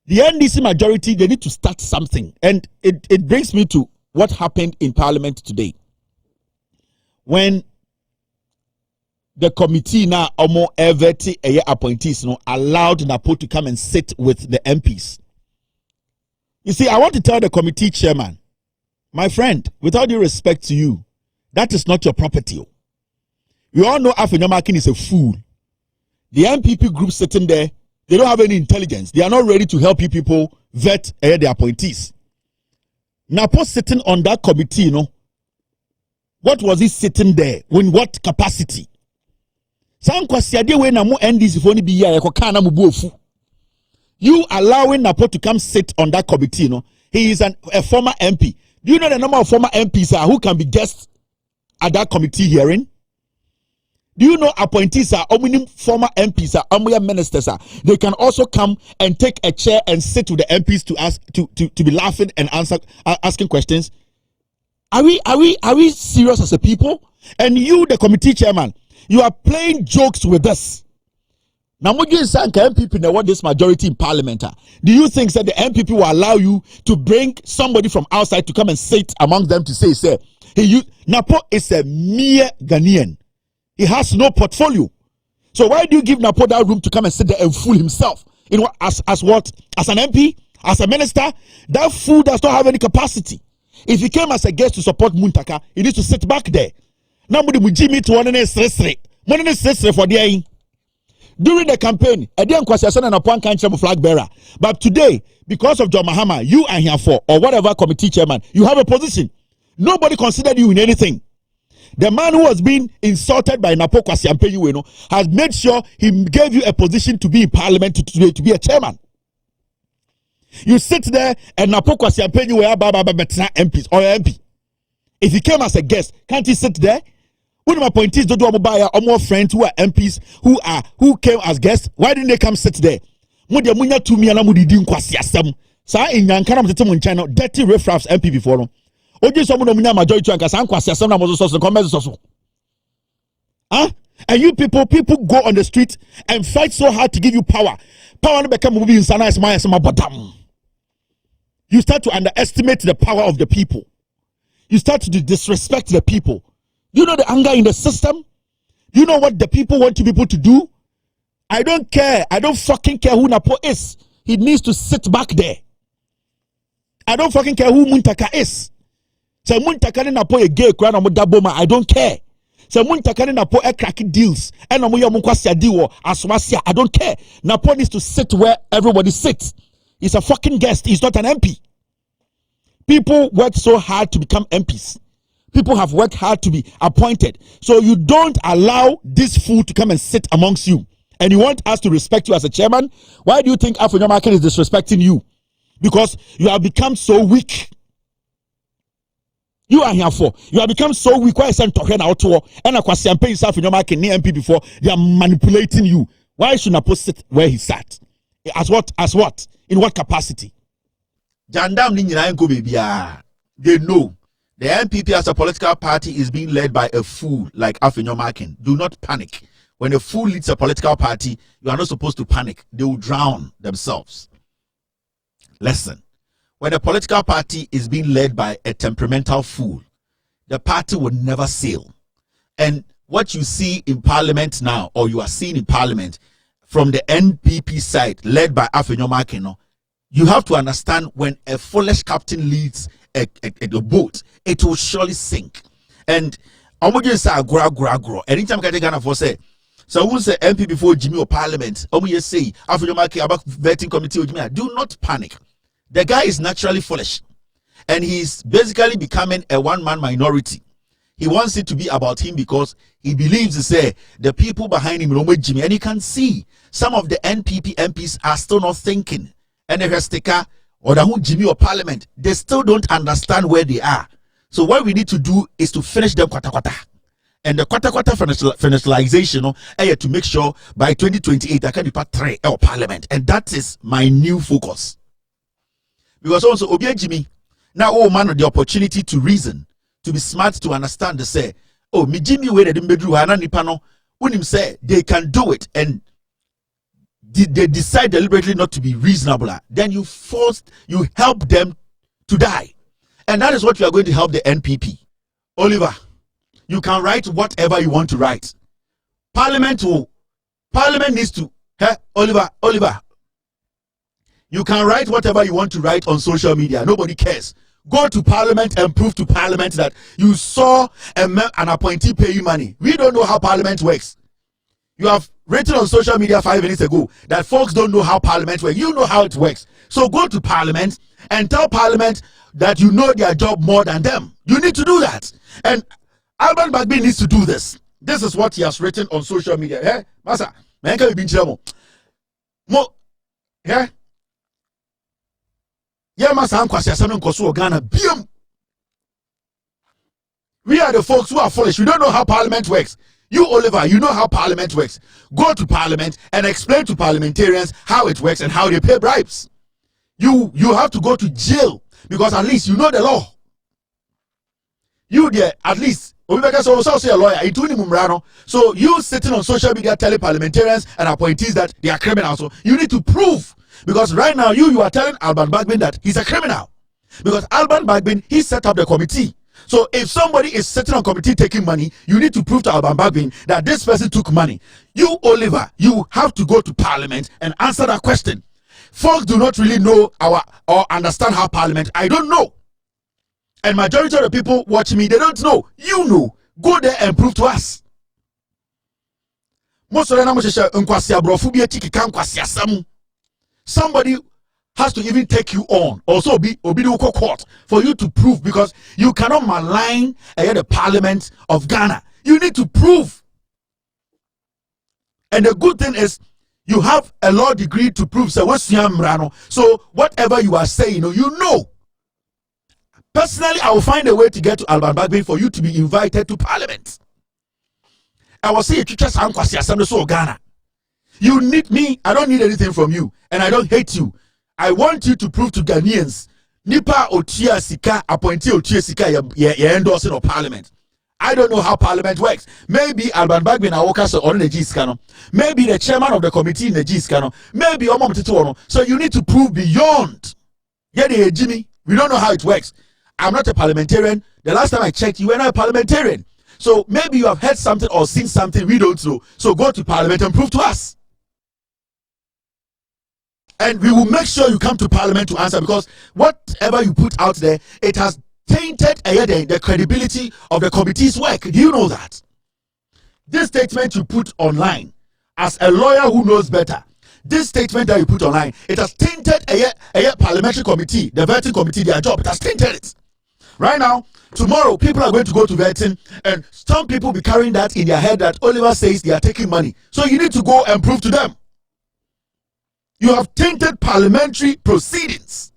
The NDC majority, they need to start something. And it brings me to what happened in Parliament today. When the committee now almost every appointees allowed NAPO to come and sit with the MPs. You see, I want to tell the committee chairman, my friend, with all due respect to you, that is not your property. We all know Afenyo Markin is a fool. The MPP group sitting there, they don't have any intelligence. They are not ready to help you people vet the appointees. NAPO sitting on that committee, what was he sitting there? In what capacity? You allowing NAPO to come sit on that committee, he is a former MP. Do you know the number of former MPs who can be guests at that committee hearing? Do you know appointees are former MPs are ministers are? They can also come and take a chair and sit with the MPs to ask to be laughing and asking questions. Are we serious as a people? And you, the committee chairman, you are playing jokes with us. Now, MPP know what this majority in Parliament are. Do you think that the MPP will allow you to bring somebody from outside to come and sit among them to say, NAPO is a mere Ghanaian. He has no portfolio. So why do you give NAPO that room to come and sit there and fool himself? As an MP, as a minister, that fool does not have any capacity. If he came as a guest to support Muntaka, he needs to sit back there. Now, for the during the campaign, I didn't question an appoint country flag bearer. But today, because of John Mahama, you are here for, or whatever committee chairman, you have a position. Nobody considered you in anything. The man who was being insulted by NAPO Kwasiampenyi has made sure he gave you a position to be in Parliament today, to be a chairman. You sit there and NAPO Kwasiampenyi were MPs or MP. If he came as a guest, can't he sit there? One of my appointees don't do or more friends who are MPs who came as guests. Why didn't they come sit there? Mudia munya to me and Amudi Kwasiasem. Sa in Yankana Tetum China, dirty riffraffs MP before them. Oji someone munya majority and Kasan Kwasiasem na mozo so come so. Huh? And you people go on the street and fight so hard to give you power. Power no become movie in sana my bottom. You start to underestimate the power of the people. You start to disrespect the people. You know the anger in the system? You know what the people want people to do? I don't care. I don't fucking care who NAPO is. He needs to sit back there. I don't fucking care who Muntaka is. So Muntaka ni NAPO a gay crown or Mudaboma. I don't care. So Muntaka ni NAPO a cracking deals. And Omoya Munkwasi Adiwo Aswasia. I don't care. NAPO needs to sit where everybody sits. He's a fucking guest. He's not an MP. People work so hard to become MPs. People have worked hard to be appointed. So you don't allow this fool to come and sit amongst you. And you want us to respect you as a chairman? Why do you think Afenyo Markin is disrespecting you? Because you have become so weak. You are here for. You have become so weak. Why is it talking out to and Afenyo Afenyo Markin MP before they are manipulating you? Why should NAPO sit where he sat? As what? In what capacity? Jandam they know. The NPP as a political party is being led by a fool like Afenyo Markin. Do not panic. When a fool leads a political party, you are not supposed to panic. They will drown themselves. Listen, when a political party is being led by a temperamental fool, the party will never sail. And what you see in Parliament now, or you are seeing in Parliament, from the NPP side, led by Afenyo Markin, you have to understand when a foolish captain leads a boat, it will surely sink. And I'm going to say, anytime I get for say, so who say MP before Jimmy or Parliament, say, Afenyo Markin about vetting committee with me, do not panic. The guy is naturally foolish, and he's basically becoming a one-man minority. He wants it to be about him because he believes to say the people behind him, Jimmy, and you can see some of the NPP MPs are still not thinking. And the Resticker or the Jimmy or Parliament, they still don't understand where they are. So what we need to do is to finish them kwata. And the kwata finalization, to make sure by 2028 I can be part 3 of Parliament. And that is my new focus. Because also Obi Jimmy, now man the opportunity to reason, to be smart, to understand the say, oh, me Jimmy where the bedroom and nipano, when him say they can do it, and they decide deliberately not to be reasonable, then you help them to die. And that is what we are going to help the NPP. Oliver, you can write whatever you want to write. Parliament needs to, Oliver, you can write whatever you want to write on social media. Nobody cares. Go to Parliament and prove to Parliament that you saw an appointee pay you money. We don't know how Parliament works. You have written on social media 5 minutes ago that folks don't know how Parliament works. You know how it works. So go to Parliament and tell Parliament that you know their job more than them. You need to do that. And Alban Bagby needs to do this. This is what he has written on social media. Eh? Masa, menka you been chamo. Mo, yeah? Yeah, Masa, Ghana. We are the folks who are foolish. We don't know how Parliament works. You, Oliver, you know how Parliament works. Go to Parliament and explain to parliamentarians how it works and how they pay bribes. You have to go to jail because at least you know the law. You there, at least, so say a lawyer. So you sitting on social media telling parliamentarians and appointees that they are criminals. So you need to prove. Because right now you are telling Alban Bagbin that he's a criminal. Because Alban Bagbin, he set up the committee. So if somebody is sitting on committee taking money, you need to prove to Alban Bagbin that this person took money. You, Oliver, you have to go to Parliament and answer that question. Folks do not really know or understand how Parliament. I don't know. And majority of the people watching me, they don't know. You know. Go there and prove to us. Somebody has to even take you on, also be obedient court for you to prove, because you cannot malign the Parliament of Ghana. You need to prove. And the good thing is, you have a law degree to prove. So whatever you are saying, you know. Personally, I will find a way to get to Alban Bagbin for you to be invited to Parliament. I will say, Ghana. You need me. I don't need anything from you, and I don't hate you. I want you to prove to Ghanaians, Nipa Otia Sika, appointee Otia Sika, you're endorsing of Parliament. I don't know how Parliament works. Maybe Alban Bagbin Awoka on the G-Scano. Maybe the chairman of the committee in the G-Scano. Maybe Omam Tituono. So you need to prove beyond. Yeah, Jimmy, we don't know how it works. I'm not a parliamentarian. The last time I checked, you were not a parliamentarian. So maybe you have heard something or seen something we don't know. So go to Parliament and prove to us. And we will make sure you come to Parliament to answer, because whatever you put out there, it has tainted the credibility of the committee's work. Do you know that? This statement you put online, as a lawyer who knows better, this statement that you put online, it has tainted a parliamentary committee, the vetting committee, their job. It has tainted it. Right now, tomorrow, people are going to go to vetting, and some people be carrying that in their head that Oliver says they are taking money. So you need to go and prove to them. You have tainted parliamentary proceedings.